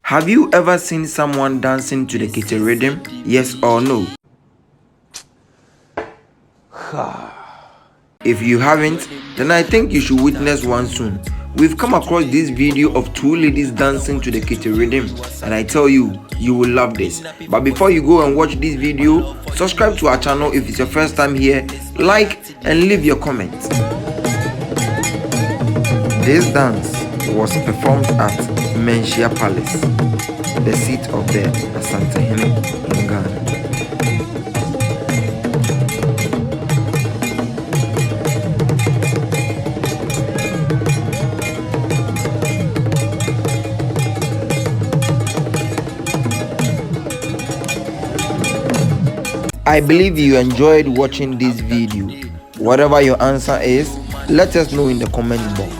Have you ever seen someone dancing to the Kete rhythm? Yes or no? If you haven't, then I think you should witness one soon. We've come across this video of two ladies dancing to the Kete rhythm, and I tell you, you will love this. But before you go and watch this video, subscribe to our channel if it's your first time here, like and leave your comments. This dance was performed at Menchia Palace, the seat of the Asantehene in Ghana. I believe you enjoyed watching this video. Whatever your answer is, let us know in the comment box.